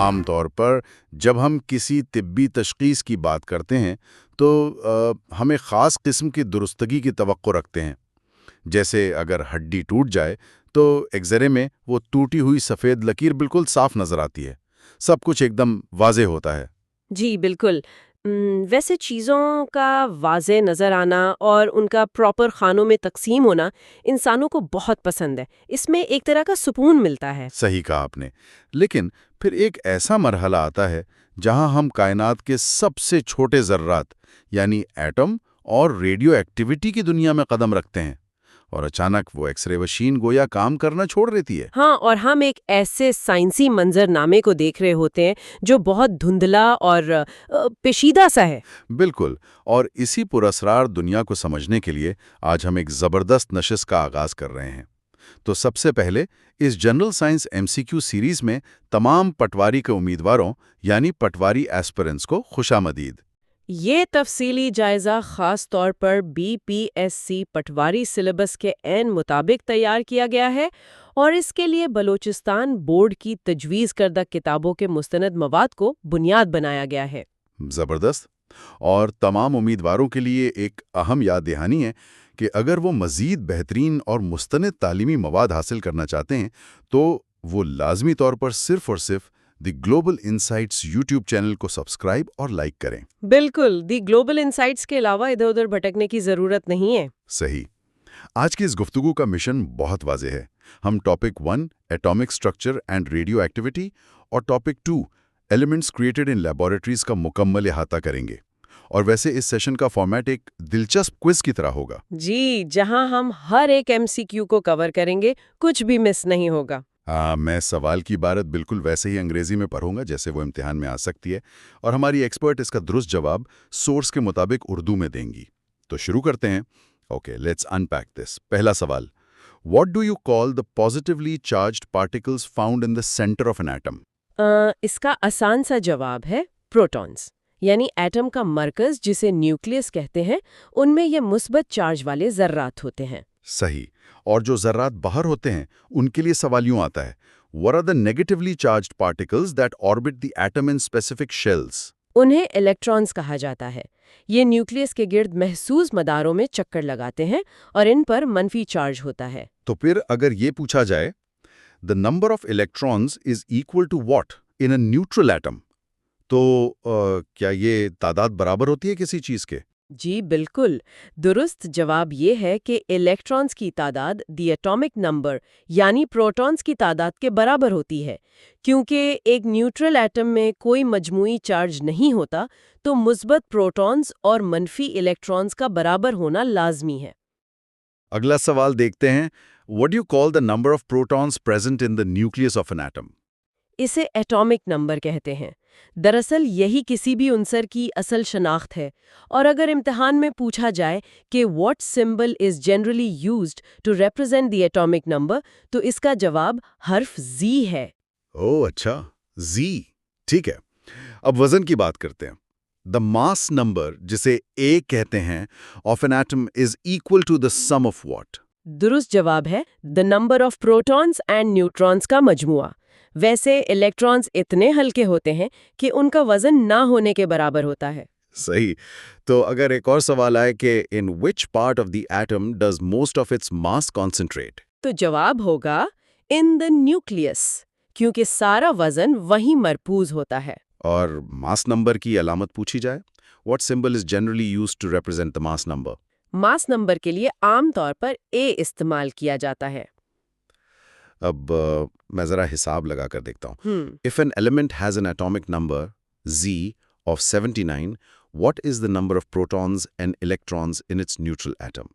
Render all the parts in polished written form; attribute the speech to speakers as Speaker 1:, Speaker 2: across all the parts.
Speaker 1: आम तौर पर जब हम किसी तिब्बी तशख़ीस की बात करते हैं तो हमें ख़ास किस्म की दुरुस्तगी की तवक्को रखते हैं। जैसे अगर हड्डी टूट जाए तो एक्सरे में वो टूटी हुई सफ़ेद लकीर बिल्कुल साफ नज़र आती है। सब कुछ एकदम वाज़े होता है।
Speaker 2: जी बिल्कुल। वैसे चीज़ों का वाज़े नज़र आना और उनका प्रॉपर खानों में तक़सीम होना इंसानों को बहुत पसंद है। इसमें एक तरह का सुकून मिलता है।
Speaker 1: सही कहा आपने। लेकिन फिर एक ऐसा मरहला आता है जहां हम कायनात के सबसे छोटे ज़र्रात यानी एटम और रेडियो एक्टिविटी की दुनिया में कदम रखते हैं और अचानक वो एक्सरे मशीन गोया काम करना छोड़ देती है।
Speaker 2: हाँ, और हम एक ऐसे साइंसी मंजरनामे को देख रहे होते हैं जो बहुत धुंधला और पेचीदा सा है।
Speaker 1: बिल्कुल। और इसी पुरस्रार दुनिया को समझने के लिए आज हम एक ज़बरदस्त नशिश का आगाज़ कर रहे हैं। तो सबसे पहले इस जनरल साइंस एमसीक्यू सीरीज़ में तमाम पटवारी के उम्मीदवारों यानी पटवारी एस्पिरेंट्स को खुशामदीद।
Speaker 2: ये तफसीली जायजा खास तौर पर बीपीएससी पटवारी सिलेबस के ऐन मुताबिक तैयार किया गया है और इसके लिए बलूचिस्तान बोर्ड की तजवीज़ करदा किताबों के मुस्तनद मवाद को बुनियाद बनाया गया है।
Speaker 1: ज़बरदस्त। और तमाम उम्मीदवारों के लिए एक अहम याद दहानी है कि अगर वो मज़ीद बेहतरीन और मुस्तनद तालीमी मवाद हासिल करना चाहते हैं तो वो लाजमी तौर पर सिर्फ़ और सिर्फ the global insights YouTube channel को सब्सक्राइब और लाइक करें।
Speaker 2: बिल्कुल, दी ग्लोबल इनसाइट्स के अलावा इधर-उधर भटकने की ज़रूरत नहीं है।
Speaker 1: सही। आज की इस गुफ्तगू का मिशन बहुत वाज़ेह है। हम topic 1 atomic structure and radio activity और topic 2 elements created in laboratories का मुकम्मल अहाता करेंगे। और वैसे इस सेशन का फॉर्मेट एक दिलचस्प क्विज की तरह होगा।
Speaker 2: जी, जहां हम हर एक एमसीक्यू को कवर करेंगे, कुछ भी मिस नहीं होगा।
Speaker 1: मैं सवाल की इबारत बिल्कुल वैसे ही अंग्रेजी में पढ़ूंगा जैसे वो इम्तिहान में आ सकती है और हमारी एक्सपर्ट इसका दुरुस्त जवाब सोर्स के मुताबिक उर्दू में देंगी। तो शुरू करते हैं। Okay, let's unpack this. पहला सवाल, what do you call the positively charged particles found in the centre of an atom?
Speaker 2: इसका आसान सा जवाब है प्रोटॉन्स, यानी एटम का मरकज जिसे न्यूक्लियस कहते हैं, उनमें ये मुस्बत चार्ज वाले जर्रात होते हैं।
Speaker 1: सही। और जो जर्रात बाहर होते हैं उनके लिए सवाल यूं आता है, what are the negatively charged particles that orbit the atom in specific shells?
Speaker 2: उन्हें इलेक्ट्रॉन्स कहा जाता है। ये न्यूक्लियस के गिर्द महसूस मदारों में चक्कर लगाते हैं और इन पर मनफी चार्ज होता है।
Speaker 1: तो फिर अगर ये पूछा जाए, the number of electrons is equal to what in a neutral atom, तो क्या ये तादाद बराबर होती है किसी चीज के?
Speaker 2: जी बिल्कुल। दुरुस्त जवाब ये है कि इलेक्ट्रॉन्स की तादाद दी एटॉमिक नंबर यानी प्रोटॉन्स की तादाद के बराबर होती है। क्योंकि एक न्यूट्रल एटम में कोई मजमूई चार्ज नहीं होता, तो मुस्बत प्रोटॉन्स और मनफी इलेक्ट्रॉन्स का बराबर होना लाजमी है।
Speaker 1: अगला सवाल देखते हैं, what do you call the number of protons present in the nucleus of an atom?
Speaker 2: इसे एटॉमिक नंबर कहते हैं। दरअसल यही किसी भी उनसर की असल शनाख्त है। और अगर इम्तिहान में पूछा जाए कि what symbol is generally used to represent the atomic number, तो इसका जवाब हर्फ जी है।
Speaker 1: ओह अच्छा, जी। ठीक है। अब वजन की बात करते हैं। द मास नंबर, जिसे ए कहते हैं, of an atom is equal to the sum of what?
Speaker 2: दुरुस्त जवाब है the number of protons and neutrons का मजमुआ। वैसे इलेक्ट्रॉन्स इतने हल्के होते हैं कि उनका वजन ना होने के बराबर होता है।
Speaker 1: सही। तो अगर एक और सवाल आए कि in which part of the atom does most of its mass concentrate?
Speaker 2: तो जवाब होगा इन द न्यूक्लियस, क्योंकि सारा वजन वहीं मरपूज होता है।
Speaker 1: और मास नंबर की अलामत पूछी जाए, what symbol is generally used to represent the mass number?
Speaker 2: Mass number के लिए आमतौर पर ए इस्तेमाल किया जाता है।
Speaker 1: अब मैं जरा हिसाब लगा कर देखता हूँ।
Speaker 2: Hmm
Speaker 1: if an element has an atomic number Z of 79, what is the number of protons and electrons in its neutral atom?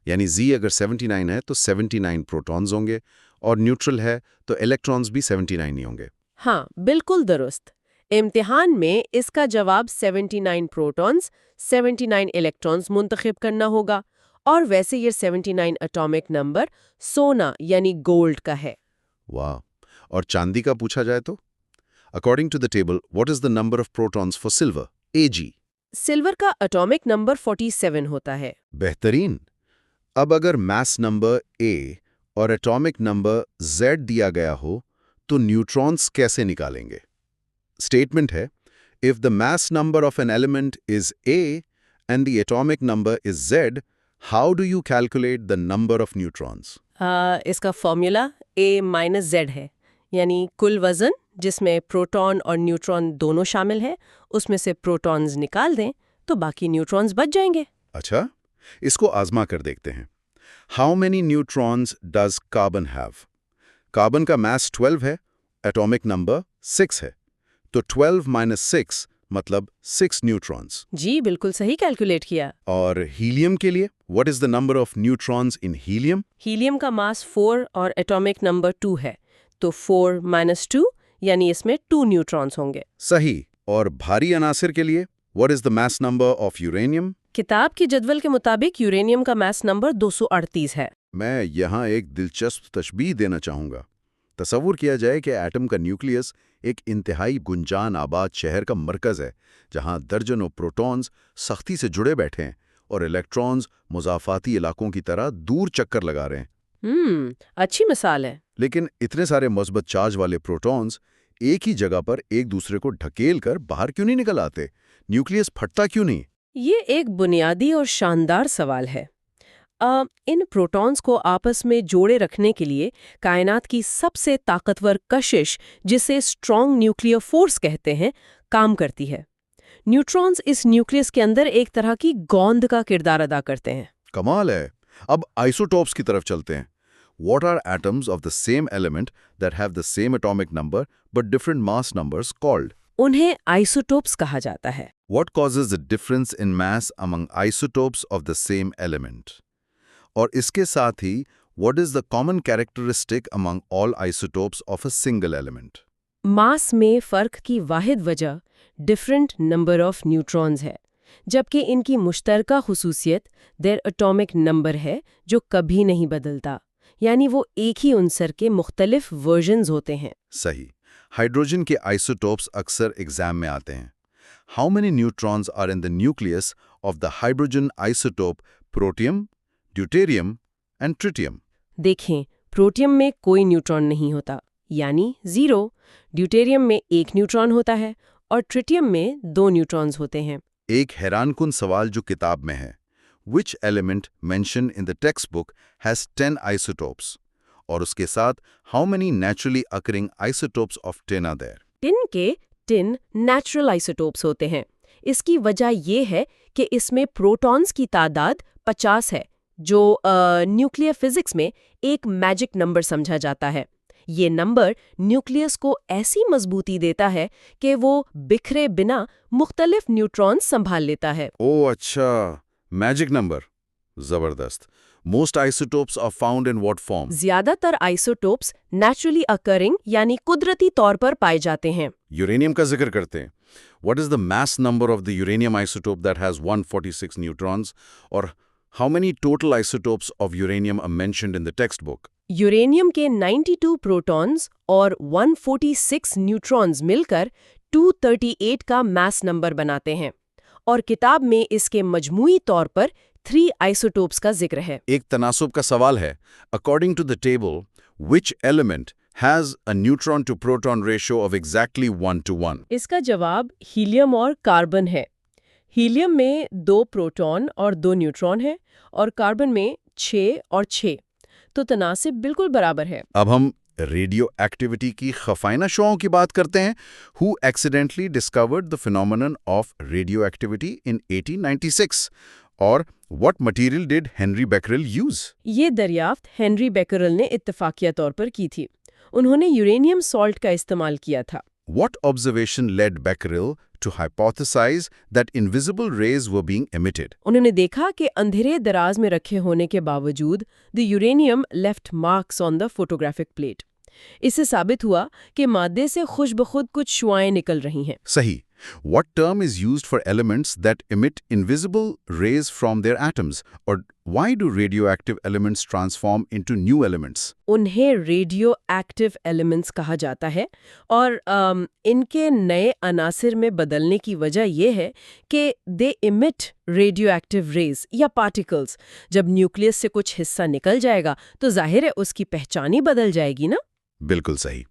Speaker 1: यानी Z अगर 79 है तो 79 प्रोटॉन्स होंगे और न्यूट्रल है तो इलेक्ट्रॉन्स भी 79 ही होंगे।
Speaker 2: हाँ, बिल्कुल दुरुस्त। इम्तिहान में इसका जवाब 79 प्रोटॉन्स, 79 इलेक्ट्रॉन्स मुंतखब करना होगा। और वैसे ये 79 एटॉमिक नंबर सोना यानी गोल्ड का है।
Speaker 1: वाह। और चांदी का पूछा जाए तो according to the table what is the number of protons for silver, Ag?
Speaker 2: Silver का एटॉमिक नंबर 47 होता है।
Speaker 1: बेहतरीन। अब अगर मास नंबर A और एटॉमिक नंबर Z दिया गया हो तो न्यूट्रॉन्स कैसे निकालेंगे? स्टेटमेंट है, if the mass number of an element is A and the atomic number is Z, how do you calculate the number of neutrons?
Speaker 2: इसका formula A-Z है, यानी कुल वजन जिसमें प्रोटॉन और न्यूट्रॉन दोनों शामिल हैं, उसमें से प्रोटॉन्स निकाल दें तो बाकी न्यूट्रॉन्स बच जाएंगे।
Speaker 1: अच्छा, इसको आजमा कर देखते हैं। How many neutrons does carbon have? Carbon का मास 12 है, एटॉमिक नंबर 6 है, तो 12 - 6 मतलब 6 न्यूट्रॉन्स।
Speaker 2: जी बिल्कुल सही कैलकुलेट किया।
Speaker 1: और हीलियम के लिए what is the number of neutrons in helium?
Speaker 2: Helium का मास 4 और एटॉमिक नंबर 2 है, तो 4 - 2 यानी इसमें 2 न्यूट्रॉन्स होंगे।
Speaker 1: सही। और भारी अनासिर के लिए what is the mass number of uranium?
Speaker 2: किताब की जदवल के मुताबिक यूरेनियम का मास नंबर 238 है।
Speaker 1: मैं यहाँ एक दिलचस्प तशबीह देना चाहूँगा। तसव्वुर किया जाए कि एटम का न्यूक्लियस एक इंतहाई गुंजान आबाद शहर का मरकज़ है, जहाँ दर्जनों प्रोटॉन्स सख्ती से जुड़े बैठे हैं और इलेक्ट्रॉन्स मुज़ाफ़ाती इलाकों की तरह दूर चक्कर लगा रहे हैं।
Speaker 2: अच्छी मिसाल है।
Speaker 1: लेकिन इतने सारे मुस्बत चार्ज वाले प्रोटॉन्स एक ही जगह पर एक दूसरे को ढकेल कर बाहर क्यों नहीं निकल आते? न्यूक्लियस फटता क्यों नहीं?
Speaker 2: ये एक बुनियादी और शानदार सवाल है। इन प्रोटॉन्स को आपस में जोड़े रखने के लिए कायनात की सबसे ताकतवर कशिश, जिसे स्ट्रॉन्ग न्यूक्लियर फोर्स कहते हैं, काम करती है। न्यूट्रॉन्स इस न्यूक्लियस के अंदर एक तरह की गोंद का किरदार अदा करते हैं।
Speaker 1: कमाल है। अब आइसोटोप्स की तरफ चलते हैं। What are atoms of the same element that have the same atomic number but different mass numbers called?
Speaker 2: उन्हें आइसोटोप्स कहा जाता है।
Speaker 1: What causes the difference in mass among isotopes of the same element? और इसके साथ ही what is the common characteristic among all isotopes of a single element?
Speaker 2: मास में फर्क की वाहिद वजह डिफरेंट नंबर ऑफ न्यूट्रॉन्स है, जबकि इनकी मुश्तरका खुसूसियत देयर एटॉमिक नंबर है जो कभी नहीं बदलता, यानी वो एक ही उनसर के मुख्तलिफ वर्जन्स होते हैं।
Speaker 1: सही। हाइड्रोजन के आइसोटोप्स अक्सर एग्जाम में आते हैं। How many neutrons are in the nucleus of the hydrogen isotope protium, deuterium and tritium?
Speaker 2: देखें, प्रोटियम में कोई न्यूट्रॉन नहीं होता, यानी 0। ड्यूटेरियम में 1 न्यूट्रॉन होता है और ट्रिटियम में 2 न्यूट्रॉन्स होते हैं।
Speaker 1: एक हैरानकुन सवाल जो किताब में है, Which element mentioned in the textbook has 10 isotopes? और उसके साथ how many naturally occurring isotopes of tin are there?
Speaker 2: Tin के 10 नेचुरल आइसोटोप्स होते हैं। इसकी वजह ये है कि इसमें प्रोटॉन्स की तादाद 50 है, जो न्यूक्लियर फिजिक्स में एक मैजिक नंबर समझा जाता है। ये नंबर न्यूक्लियस को ऐसी मजबूती देता है कि वो बिखरे बिना मुख्तलिफ न्यूट्रॉन्स संभाल लेता है।
Speaker 1: ओह अच्छा, मैजिक नंबर। जबरदस्त। Most isotopes are found in what form?
Speaker 2: ज्यादातर आइसोटोप्स नेचुरली अकरिंग यानी कुदरती तौर पर पाए जाते हैं।
Speaker 1: यूरेनियम का जिक्र करते हैं। What is the mass number of the uranium isotope that has 146 neutrons? और how many total isotopes of uranium are mentioned in the textbook?
Speaker 2: Uranium के 92 प्रोटॉन्स और 146 न्यूट्रॉन्स मिलकर 238 का मास नंबर बनाते हैं, और किताब में इसके मजमूई तौर पर 3 आइसोटोप्स का जिक्र है।
Speaker 1: एक तनासुब का सवाल है। According to the table, which element has a neutron to proton ratio of exactly 1:1?
Speaker 2: इसका जवाब हीलियम और कार्बन है। हीलियम में 2 प्रोटॉन और 2 न्यूट्रॉन है और कार्बन में 6 और 6, तो तनासिब बिल्कुल बराबर है।
Speaker 1: अब हम रेडियो एक्टिविटी की खफाइना शोओं की बात करते हैं। Who accidentally discovered the phenomenon of radioactivity in 1896? और what material did Henry Becquerel use?
Speaker 2: ये दरियाफ्त हेनरी बेकरल ने इत्तफाकिया तौर पर की थी। उन्होंने यूरेनियम सॉल्ट का इस्तेमाल किया था।
Speaker 1: What observation led Becquerel to hypothesize that invisible rays were being emitted?
Speaker 2: उन्होंने देखा कि अंधेरे दराज में रखे होने के बावजूद the uranium left marks on the photographic plate. इससे साबित हुआ कि मादे से खुद ब खुद कुछ शुआएं निकल रही हैं।
Speaker 1: सही। What term is used for elements that emit invisible rays from their atoms? Or why do radioactive elements transform into new elements?
Speaker 2: उन्हें रेडियो एक्टिव एलिमेंट्स कहा जाता है, और इनके नए अनासिर में बदलने की वजह यह है कि दे इमिट रेडियो एक्टिव रेज या पार्टिकल्स। जब न्यूक्लियस से कुछ हिस्सा निकल जाएगा तो जाहिर है उसकी पहचान ही बदल जाएगी ना।
Speaker 1: बिल्कुल सही।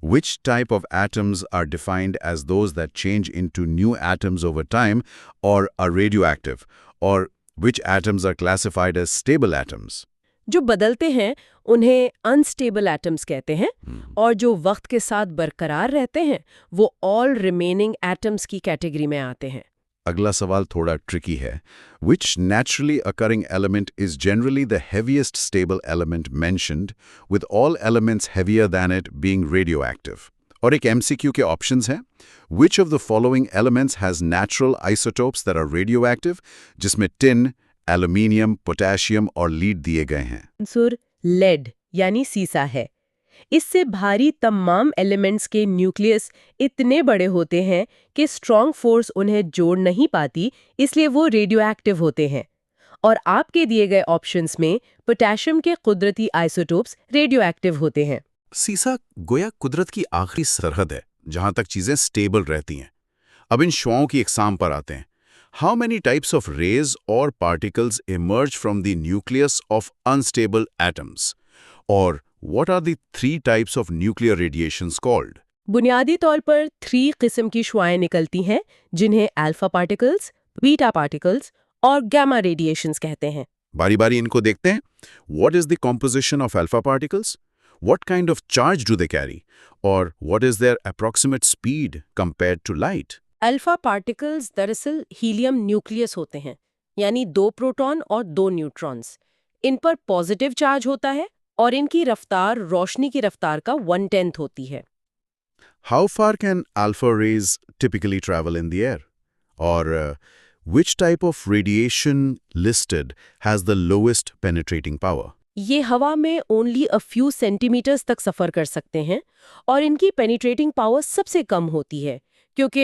Speaker 1: Which type of atoms are defined as those that change into new atoms over time or are radioactive, or which atoms are classified as stable atoms?
Speaker 2: जो बदलते हैं उन्हें अनस्टेबल एटम्स कहते हैं और जो वक्त के साथ बरकरार रहते हैं वो ऑल रिमेनिंग एटम्स की कैटेगरी में आते हैं।
Speaker 1: अगला सवाल थोड़ा ट्रिकी है। Which naturally occurring element is generally the heaviest stable element mentioned, with all elements heavier than it being radioactive? और एक MCQ के ऑप्शंस हैं। Which of the following elements has natural isotopes that are radioactive, जिसमें tin, aluminium, potassium और lead दिए गए हैं?
Speaker 2: Answer lead यानी सीसा है। इससे भारी तमाम एलिमेंट्स के न्यूक्लियस इतने बड़े होते हैं कि स्ट्रॉन्ग फोर्स उन्हें जोड़ नहीं पाती, इसलिए वो रेडियोएक्टिव होते हैं। और आपके दिए गए ऑप्शंस में पोटेशियम के कुदरती आइसोटोप्स रेडियोएक्टिव होते हैं।
Speaker 1: सीसा गोया कुदरत की आखिरी सरहद है जहां तक चीजें स्टेबल रहती हैं। अब इन शुआओं की एग्जाम पर आते हैं। How many types of rays or particles emerge from the nucleus of unstable atoms? Or what are the 3 types of nuclear radiations called?
Speaker 2: बुनियादी तौर पर 3 किस्म की शुआएं निकलती हैं जिन्हें अल्फा पार्टिकल्स, बीटा पार्टिकल्स और गामा रेडिएशंस कहते हैं।
Speaker 1: बारी-बारी इनको देखते हैं। What is the composition of alpha particles? What kind of charge do they carry? Or what is their approximate speed compared to light?
Speaker 2: Alpha particles दरअसल helium nucleus होते हैं, यानी 2 प्रोटॉन और 2 न्यूट्रॉन्स। इन पर पॉजिटिव चार्ज होता है और इनकी रफ्तार रोशनी की रफ्तार का 1/10 होती है।
Speaker 1: How far can alpha rays typically travel in the air? Or which type of radiation listed has the lowest penetrating power?
Speaker 2: ये हवा में ओनली अ फ्यू सेंटीमीटर्स तक सफर कर सकते हैं और इनकी पेनिट्रेटिंग पावर सबसे कम होती है क्योंकि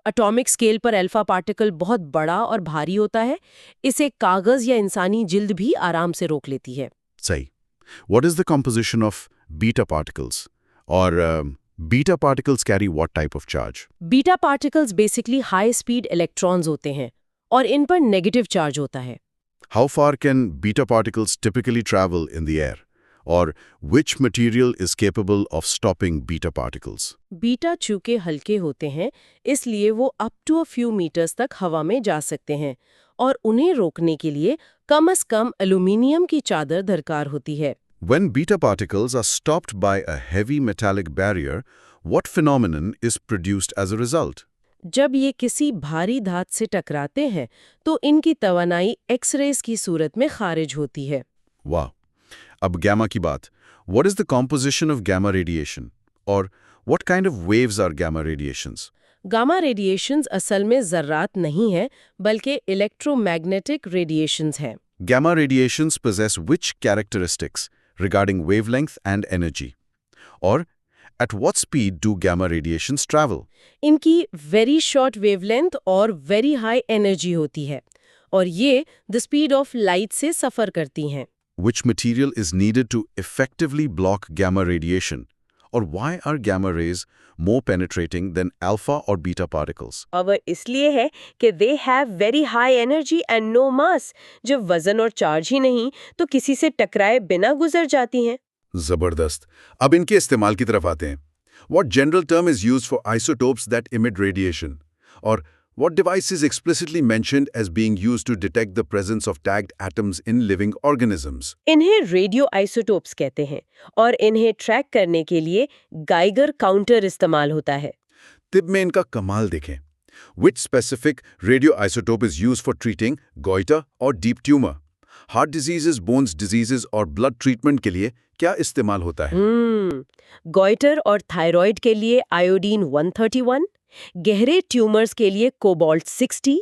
Speaker 2: एटॉमिक स्केल पर अल्फा पार्टिकल बहुत बड़ा और भारी होता है। इसे कागज या इंसानी जिल्द भी आराम से रोक लेती है।
Speaker 1: सही। What is the composition of beta particles? Or beta particles carry what type of charge?
Speaker 2: Beta particles basically high speed electrons होते हैं और इन पर नेगेटिव चार्ज होता है।
Speaker 1: How far can beta particles typically travel in the air? Or which material is capable of stopping beta particles?
Speaker 2: Beta चूंकि हल्के होते हैं इसलिए वो up to a few meters तक हवा में जा सकते हैं और उन्हें रोकने के लिए कम से कम एल्यूमिनियम की चादर दरकार होती है।
Speaker 1: When beta particles are stopped by a heavy metallic barrier, what phenomenon is produced as a result?
Speaker 2: जब ये किसी भारी धात से टकराते हैं तो इनकी तवानाई एक्स-रेज की सूरत में खारिज होती है।
Speaker 1: वाह। अब gamma की बात। What is the composition of gamma radiation? Or what kind of waves are gamma radiations?
Speaker 2: Gamma radiations असल में ज़र्रात नहीं है बल्कि इलेक्ट्रोमैग्नेटिक रेडिएशंस हैं।
Speaker 1: Gamma radiations possess which characteristics regarding wavelength and energy? Or at what speed do gamma radiations travel?
Speaker 2: इनकी very short wavelength और very high energy होती है और ये द स्पीड ऑफ लाइट से सफ़र करती हैं।
Speaker 1: Which material is needed to effectively block gamma radiation? Or why are gamma rays more penetrating than alpha or beta particles?
Speaker 2: और इसलिए है कि they have very high energy and no mass, जब वजन और चार्ज ही नहीं तो किसी से टकराए बिना गुजर जाती हैं।
Speaker 1: जबरदस्त। अब इनके इस्तेमाल की तरफ आते हैं। What general term is used for isotopes that emit radiation? Or what device is explicitly mentioned as being used to detect the presence of tagged atoms in living organisms?
Speaker 2: इन्हें रेडियो आइसोटोप्स कहते हैं और इन्हें track करने के लिए Geiger counter इस्तेमाल होता है।
Speaker 1: तिब में इनका कमाल देखें। Which specific radioisotope is used for treating goiter or deep tumor? Heart diseases, bones diseases और blood treatment के लिए क्या इस्तेमाल होता है?
Speaker 2: गॉइटर और थायराइड के लिए आयोडीन 131, गहरे ट्यूमर्स के लिए कोबाल्ट 60,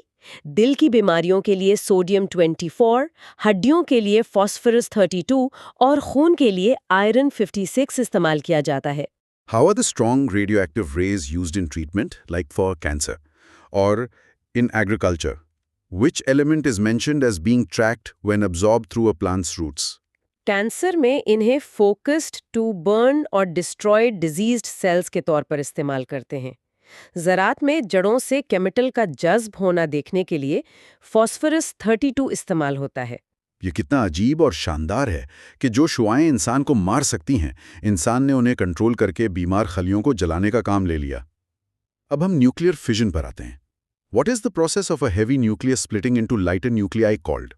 Speaker 2: दिल की बीमारियों के लिए सोडियम 24, हड्डियों के लिए फास्फोरस 32 और खून के लिए आयरन 56 इस्तेमाल किया जाता है।
Speaker 1: How are the strong radioactive rays used in treatment, like for cancer? Or in agriculture? Which element is mentioned as being tracked when absorbed through a plant's roots?
Speaker 2: Cancer में इन्हें फोकस्ड टू बर्न और destroyed diseased sales के तौर पर इस्तेमाल करते हैं। ज़रात में जड़ों से केमिकल का जज्ब होना देखने के लिए फास्फोरस 32 इस्तेमाल होता है।
Speaker 1: ये कितना अजीब और शानदार है कि जो शुआएं इंसान को मार सकती हैं, इंसान ने उन्हें कंट्रोल करके बीमार खलियों को जलाने का काम ले लिया। अब हम न्यूक्लियर फिजन पर आते हैं। What is the process of a heavy nucleus splitting into lighter nuclei called?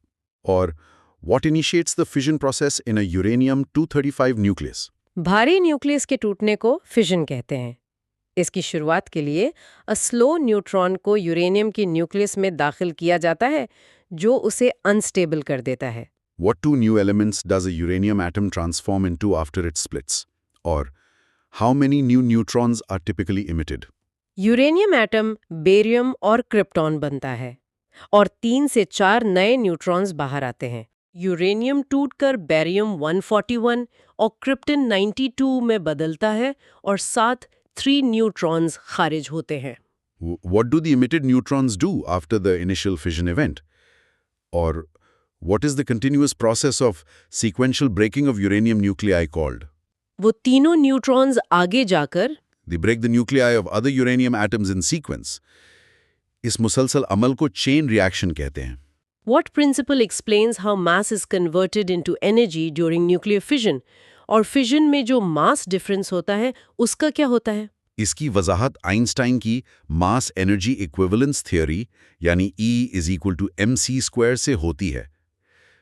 Speaker 1: और what initiates the fission process in a uranium-235 nucleus?
Speaker 2: भारी न्यूक्लियस के टूटने को फिजन कहते हैं। इसकी शुरुआत के लिए स्लो न्यूट्रॉन को यूरेनियम की न्यूक्लियस में दाखिल किया जाता है, जो उसे अनस्टेबल कर देता है।
Speaker 1: What two new elements does a uranium atom transform into after it splits? और how many new neutrons are typically emitted?
Speaker 2: Uranium atom barium और क्रिप्टॉन बनता है और 3 से 4 नए न्यूट्रॉन्स बाहर आते हैं। यूरेनियम टूटकर बेरियम 141 और क्रिप्टन 92 में बदलता है और साथ 3 न्यूट्रॉन्स खारिज होते हैं।
Speaker 1: What do the emitted neutrons do after the initial fission event? Or what is the continuous process of sequential breaking of uranium nuclei called?
Speaker 2: वो तीनों न्यूट्रॉन्स आगे जाकर
Speaker 1: They break the nuclei of other uranium atoms in sequence. इस मुसलसल अमल को chain reaction कहते हैं।
Speaker 2: What principle explains how mass is converted into energy during nuclear fission? और फिजन में जो मास डिफरेंस होता है उसका क्या होता है?
Speaker 1: इसकी वजाहत आइंस्टाइन की मास एनर्जी इक्विवेलेंस थ्योरी यानी E=mc² से होती है।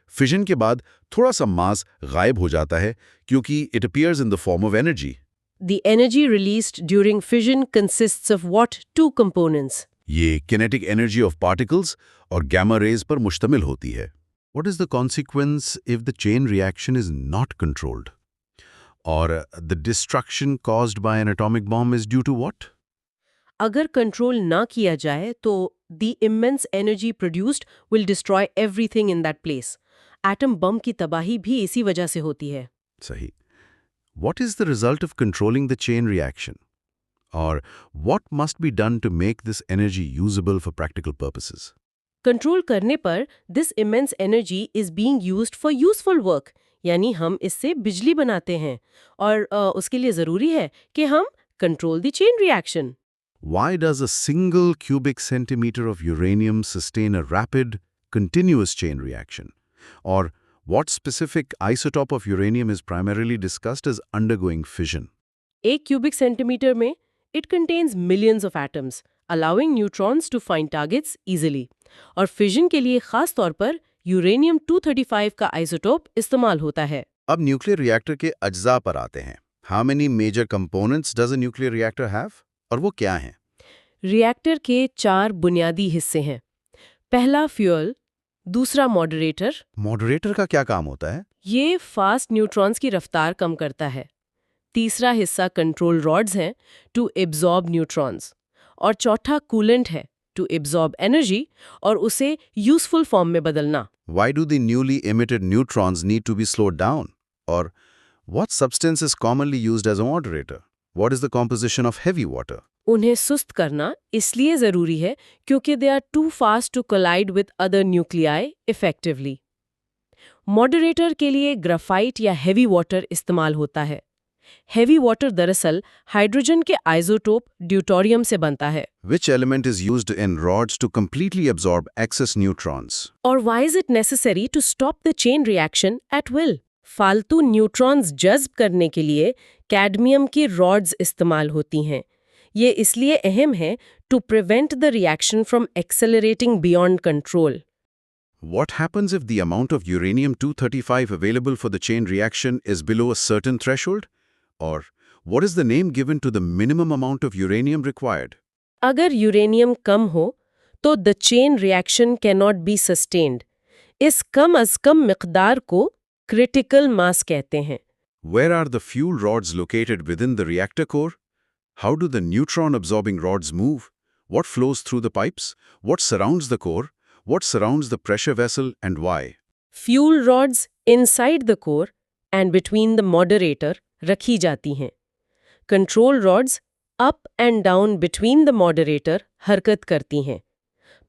Speaker 1: फिजन के बाद थोड़ा सा मास गायब हो जाता है क्योंकि it appears in the form of energy.
Speaker 2: The energy released during fission consists of what two components?
Speaker 1: ये kinetic energy of particles और gamma rays पर मुश्तमिल होती है। What is the consequence if the chain reaction is not controlled? Or the destruction caused by an atomic bomb is due to what?
Speaker 2: अगर control ना किया जाए तो the immense energy produced will destroy everything in that place. Atom bomb की तबाही भी इसी वजह से होती है।
Speaker 1: सही। What is the result of controlling the chain reaction? Or what must be done to make this energy usable for practical purposes?
Speaker 2: Control करने पर this immense energy is being used for useful work, यानी हम इससे बिजली बनाते हैं और उसके लिए ज़रूरी है कि हम control the chain reaction.
Speaker 1: Why does a single cubic centimeter of uranium sustain a rapid, continuous chain reaction? Or what specific isotope of uranium is primarily discussed as undergoing fission?
Speaker 2: एक क्यूबिक सेंटीमीटर में it contains millions of atoms, allowing neutrons to find targets easily. और fission के लिए खास तौर पर uranium 235 का isotope इस्तेमाल होता है।
Speaker 1: अब न्यूक्लियर रिएक्टर के अज्जा पर आते हैं। How many major components does a nuclear reactor have? और वो क्या हैं?
Speaker 2: रिएक्टर के 4 बुनियादी हिस्से हैं। पहला फ्यूल, दूसरा मॉडरेटर।
Speaker 1: मॉडरेटर का क्या काम होता है?
Speaker 2: ये फास्ट न्यूट्रॉन्स की रफ्तार कम करता है। तीसरा हिस्सा कंट्रोल रॉड्स हैं टू एब्जॉर्ब न्यूट्रॉन्स और चौथा कूलेंट है टू एब्जॉर्ब एनर्जी और उसे यूजफुल फॉर्म में बदलना।
Speaker 1: Why do the newly emitted neutrons need to be slowed down? Or what substance is commonly used as a moderator? What is the composition of heavy water?
Speaker 2: उन्हें सुस्त करना इसलिए जरूरी है क्योंकि they are too fast to collide with other nuclei effectively. Moderator के लिए graphite या हेवी वाटर इस्तेमाल होता है। हेवी वाटर दरअसल हाइड्रोजन के आइसोटोप ड्यूटोरियम से बनता है।
Speaker 1: Which element is used in rods to completely absorb excess neutrons?
Speaker 2: और why is it necessary to stop the chain reaction at will? फालतू न्यूट्रॉन्स जज्ब करने के लिए कैडमियम की रॉड्स इस्तेमाल होती हैं। ये इसलिए अहम है to prevent the reaction from accelerating beyond control.
Speaker 1: What happens if the amount of uranium-235 available for the chain reaction is below a certain threshold? Or what is the name given to the minimum amount of uranium required?
Speaker 2: अगर uranium कम हो तो the chain reaction cannot be sustained. इस कम अज कम मिकदार को critical mass कहते हैं।
Speaker 1: Where are the fuel rods located within the reactor core? How do the neutron-absorbing rods move? What flows through the pipes? What surrounds the core? What surrounds the pressure vessel and why?
Speaker 2: Fuel rods inside the core and between the moderator रखी जाती हैं। Control rods up and down between the moderator हरकत करती हैं।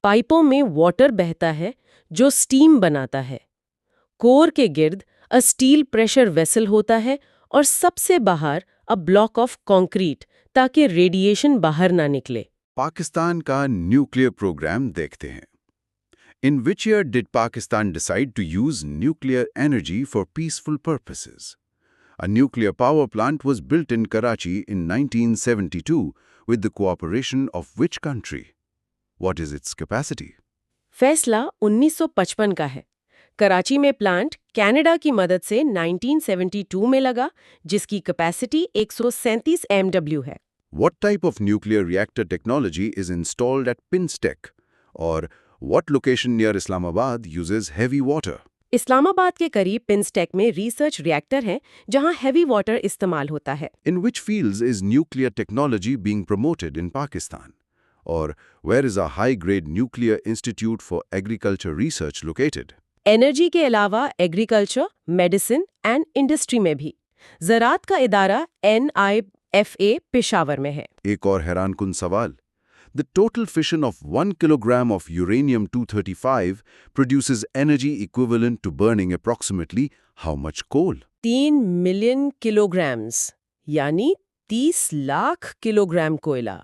Speaker 2: पाइपों में water बहता है जो स्टीम बनाता है। कोर के गिर्द अ स्टील प्रेशर वेसल होता है और सबसे बाहर अ ब्लॉक ऑफ कंक्रीट ताकि रेडिएशन बाहर ना निकले।
Speaker 1: पाकिस्तान का न्यूक्लियर प्रोग्राम देखते हैं। In which year did Pakistan decide to use nuclear energy for peaceful purposes? A nuclear power plant was built in Karachi in 1972 with the cooperation of which country? What is its capacity?
Speaker 2: फैसला 1955 का है। कराची में plant Canada की मदद से 1972 में लगा, जिसकी कैपेसिटी 137 MW है।
Speaker 1: What type of nuclear reactor technology is installed at Pinstek? Or what location near Islamabad uses heavy water?
Speaker 2: Islamabad के करीब पिंसटेक में रिसर्च रिएक्टर है, जहां हेवी वाटर इस्तेमाल होता है।
Speaker 1: In which fields is nuclear technology being promoted in Pakistan? Or where is a high-grade nuclear institute for agriculture research located?
Speaker 2: Energy के अलावा एग्रीकल्चर, मेडिसिन एंड इंडस्ट्री में भी। ज़राअत का इदारा NIFA पेशावर में है।
Speaker 1: एक और हैरानकुन सवाल। The total fission of 1 kilogram of uranium-235 produces energy equivalent to burning approximately how much coal?
Speaker 2: 3 million kilograms, यानी 30 लाख किलोग्राम कोयला।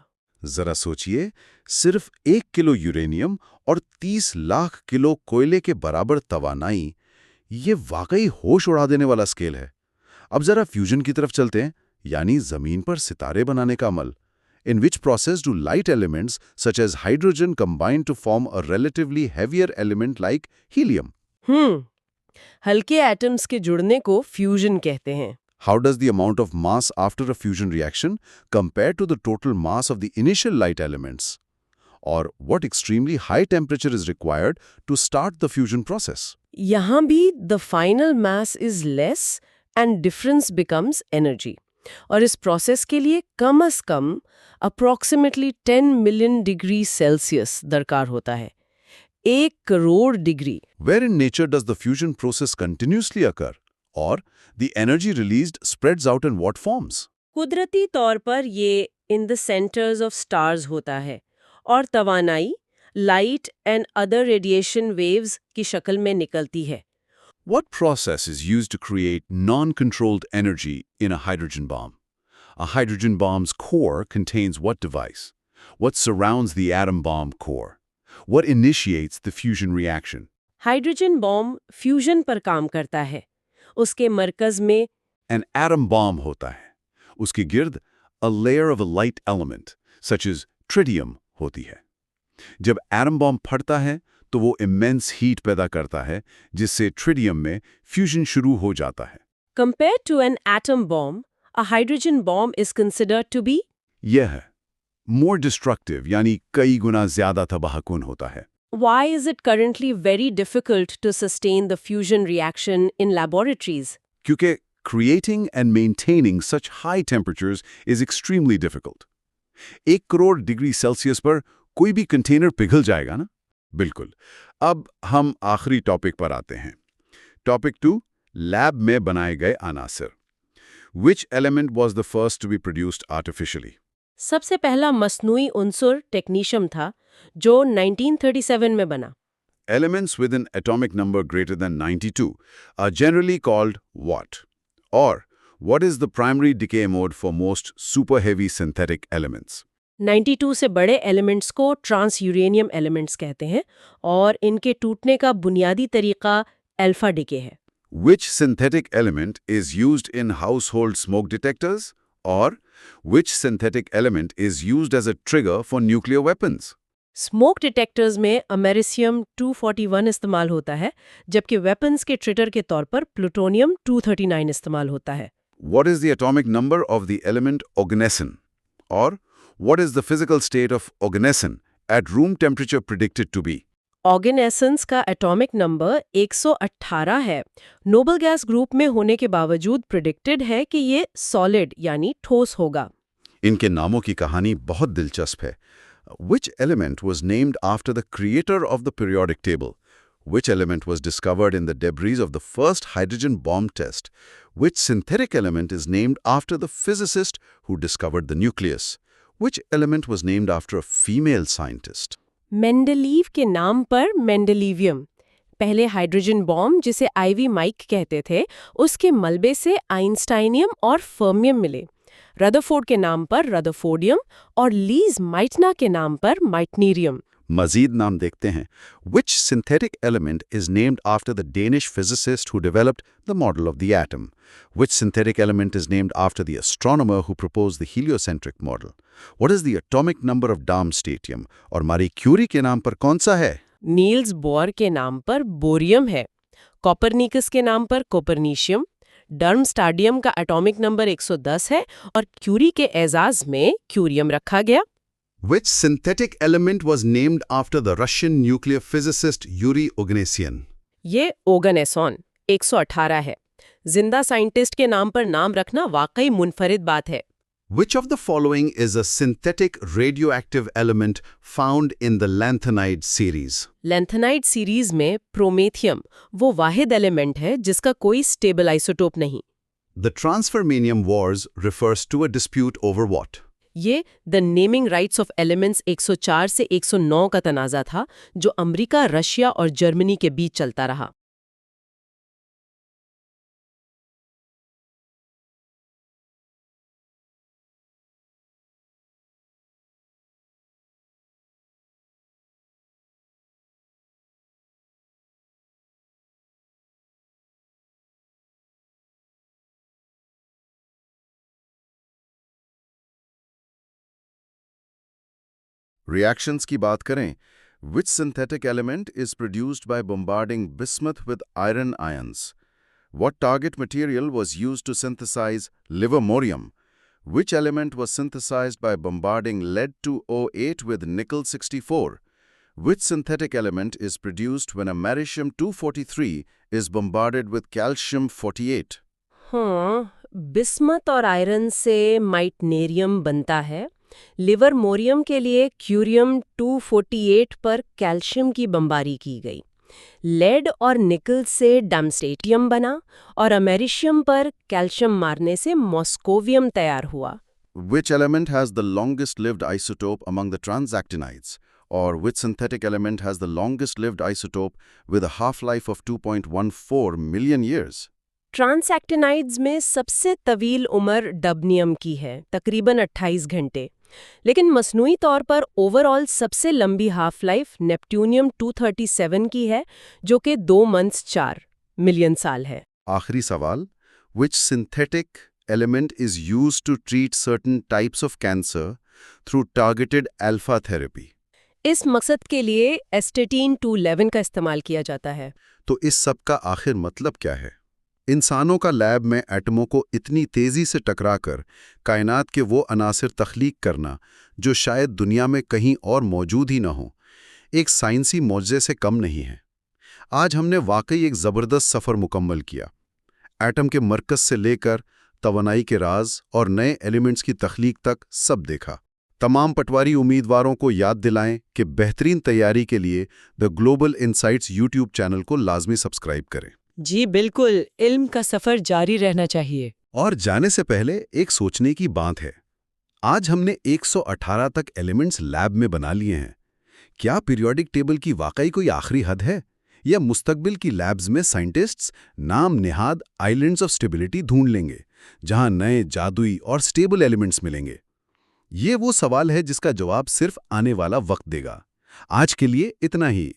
Speaker 1: जरा सोचिए, सिर्फ 1 किलो यूरेनियम और 30 लाख किलो कोयले के बराबर तवानाई, ये वाकई होश उड़ा देने वाला स्केल है। अब जरा फ्यूजन की तरफ चलते हैं, यानी जमीन पर सितारे बनाने का अमल। In which process do light elements such as hydrogen combine to form a relatively heavier element like helium?
Speaker 2: हल्के एटम्स के जुड़ने को फ्यूजन कहते हैं।
Speaker 1: How does the amount of mass after a fusion reaction compare to the total mass of the initial light elements? Or what extremely high temperature is required to start the fusion process?
Speaker 2: यहाँ भी the final mass is less and difference becomes energy। और इस process के लिए कम से कम approximately 10 million degree Celsius दरकार होता है। 1 crore degree.
Speaker 1: Where in nature does the fusion process continuously occur? Or the energy released spreads out in what forms?
Speaker 2: कुदरती तौर पर ये in the centres of stars होता है और तवानाई light and other radiation waves की शक्ल में निकलती है।
Speaker 1: What process is used to create non-controlled energy in a hydrogen bomb? A hydrogen bomb's core contains what device? What surrounds the atom bomb core? What initiates the fusion reaction?
Speaker 2: Hydrogen bomb fusion पर काम करता है। उसके मरकज में
Speaker 1: An atom bomb होता है। उसके गिर्द a layer of a light element, such as tritium, होती है। जब एटम बॉम्ब फटता है तो वो इमेंस हीट पैदा करता है, जिससे ट्रिटियम में फ्यूजन शुरू हो जाता है।
Speaker 2: Compared to an atom bomb, a hydrogen bomb is considered to be
Speaker 1: यह है more destructive, यानी कई गुना ज्यादा तबाहकुन होता है।
Speaker 2: Why is it currently very difficult to sustain the fusion reaction in laboratories?
Speaker 1: क्योंकि creating and maintaining such high temperatures is extremely difficult. 1 crore degree Celsius पर कोई भी कंटेनर पिघल जाएगा ना? बिल्कुल। अब हम आखिरी टॉपिक पर आते हैं। टॉपिक 2, लैब में बनाए गए अनासर। Which element was the first to be produced artificially?
Speaker 2: सबसे पहला मस्नूई उन्सुर टेक्नीशियम था, जो 1937 में बना।
Speaker 1: Elements with an atomic number greater than 92 are generally called what? Or, what is the primary decay mode for most super heavy synthetic elements?
Speaker 2: 92 से बड़े elements को trans uranium elements कहते हैं और इनके टूटने का बुनियादी तरीका अल्फा डिके है।
Speaker 1: Which synthetic element is used in household smoke detectors? Or, which synthetic element is used as a trigger for nuclear weapons?
Speaker 2: Smoke detectors में अमेरिसियम 241 इस्तेमाल होता है, जबकि वेपन्स के ट्रिगर के तौर पर प्लूटोनियम 239 इस्तेमाल होता है।
Speaker 1: What is the atomic number of the element oganesson? Or, what is the physical state of oganesson at room temperature predicted to be?
Speaker 2: ऑर्गेनेसेंस का एटॉमिक नंबर 118 है। नोबल गैस ग्रुप में होने के बावजूद प्रिडिक्टेड है कि ये सॉलिड यानी ठोस होगा।
Speaker 1: इनके नामों की कहानी बहुत दिलचस्प है। Which element was named after the creator of the periodic table? Which element was discovered in the debris of the first hydrogen bomb test? Which synthetic element is named after the physicist who discovered the nucleus? Which element was named after a female scientist?
Speaker 2: Mendeleev के नाम पर मेंडेलीवियम। पहले hydrogen bomb, जिसे ivy mic कहते थे, उसके मलबे से आइंस्टाइनियम और फर्मियम मिले। रदरफोर्ड के नाम पर रदरफोर्डियम और लीज माइटना के नाम पर माइटनीरियम।
Speaker 1: मजीद नाम देखते हैं। Which synthetic element is named after the Danish physicist who developed the model of the atom? Which synthetic element is named after the astronomer who proposed the heliocentric model? What is the atomic number of Darmstadtium? और मारी Curie के नाम पर कौन सा है?
Speaker 2: Niels Bohr के नाम पर बोरियम है। कोपरनिकस के नाम पर कोपरनीशियम। डर्मस्टाडियम का एटॉमिक नंबर 110 है और क्यूरी के एजाज में क्यूरियम रखा गया।
Speaker 1: Which synthetic element was named after the Russian nuclear physicist Yuri Oganessian?
Speaker 2: ये ओगनेसॉन 118 है। जिंदा साइंटिस्ट के नाम पर नाम रखना वाकई मुनफरिद बात है।
Speaker 1: Which of the following is a synthetic radioactive element found in the lanthanide series?
Speaker 2: Lanthanide series में प्रोमेथियम वो वाहिद एलिमेंट है जिसका कोई स्टेबल आइसोटोप नहीं।
Speaker 1: The Transfermanium Wars refers to a dispute over what?
Speaker 2: ये the naming rights of elements 104 से 109 का तनाज़ा था जो अमेरिका, रशिया और जर्मनी के बीच चलता रहा।
Speaker 1: Reactions की बात करें, which synthetic element is produced by bombarding bismuth with iron ions? What target material was used to synthesize livermorium? Which element was synthesized by bombarding lead-2O8 with nickel-64? Which synthetic element is produced when americium-243 is bombarded with calcium-48?
Speaker 2: हाँ, bismuth और iron से माइटनेरियम बनता है। Livermorium के लिए curium 248 पर calcium की बमबारी की गई। लेड और निकल से डार्मस्टेटियम बना और अमेरिशियम पर कैल्शियम मारने से मॉस्कोवियम तैयार हुआ।
Speaker 1: Which element has the longest-lived isotope among the transactinides? Or which synthetic element has the longest-lived isotope with a half-life of 2.14 million years?
Speaker 2: ट्रांसएक्टिनाइड्स में सबसे तवील उम्र डबनियम की है, तकरीबन 28 घंटे। लेकिन मसनूई तौर पर ओवरऑल सबसे लंबी हाफ लाइफ नेपट्यूनियम 237 की है, जो कि 2 मंथ्स 4 मिलियन साल है।
Speaker 1: आखिरी सवाल, which synthetic element is used to treat certain types of cancer through targeted alpha therapy?
Speaker 2: इस मकसद के लिए एस्टेटीन 211 का इस्तेमाल किया जाता है।
Speaker 1: तो इस सब का आखिर मतलब क्या है? इंसानों का लैब में एटमों को इतनी तेजी से टकराकर कायनात के वो अनासिर तख्लीक करना जो शायद दुनिया में कहीं और मौजूद ही ना हो, एक साइंसी मौजज़े से कम नहीं है। आज हमने वाकई एक ज़बरदस्त सफ़र मुकम्मल किया। एटम के मरकज़ से लेकर तवानाई के राज और नए एलिमेंट्स की तख्लीक तक सब देखा। तमाम पटवारी उम्मीदवारों को याद दिलाएं कि बेहतरीन तैयारी के लिए the global insights YouTube channel को लाजमी सब्सक्राइब करें।
Speaker 2: जी बिल्कुल, इल्म का सफ़र जारी रहना चाहिए।
Speaker 1: और जाने से पहले एक सोचने की बात है। आज हमने 118 तक एलिमेंट्स लैब में बना लिए हैं। क्या पीरियोडिक टेबल की वाकई कोई आखिरी हद है, या मुस्तकबिल की लैब्स में साइंटिस्ट्स नाम निहाद आइलैंड्स ऑफ स्टेबिलिटी ढूंढ लेंगे जहां नए जादुई और स्टेबल एलिमेंट्स मिलेंगे? ये वो सवाल है जिसका जवाब सिर्फ आने वाला वक्त देगा। आज के लिए इतना ही।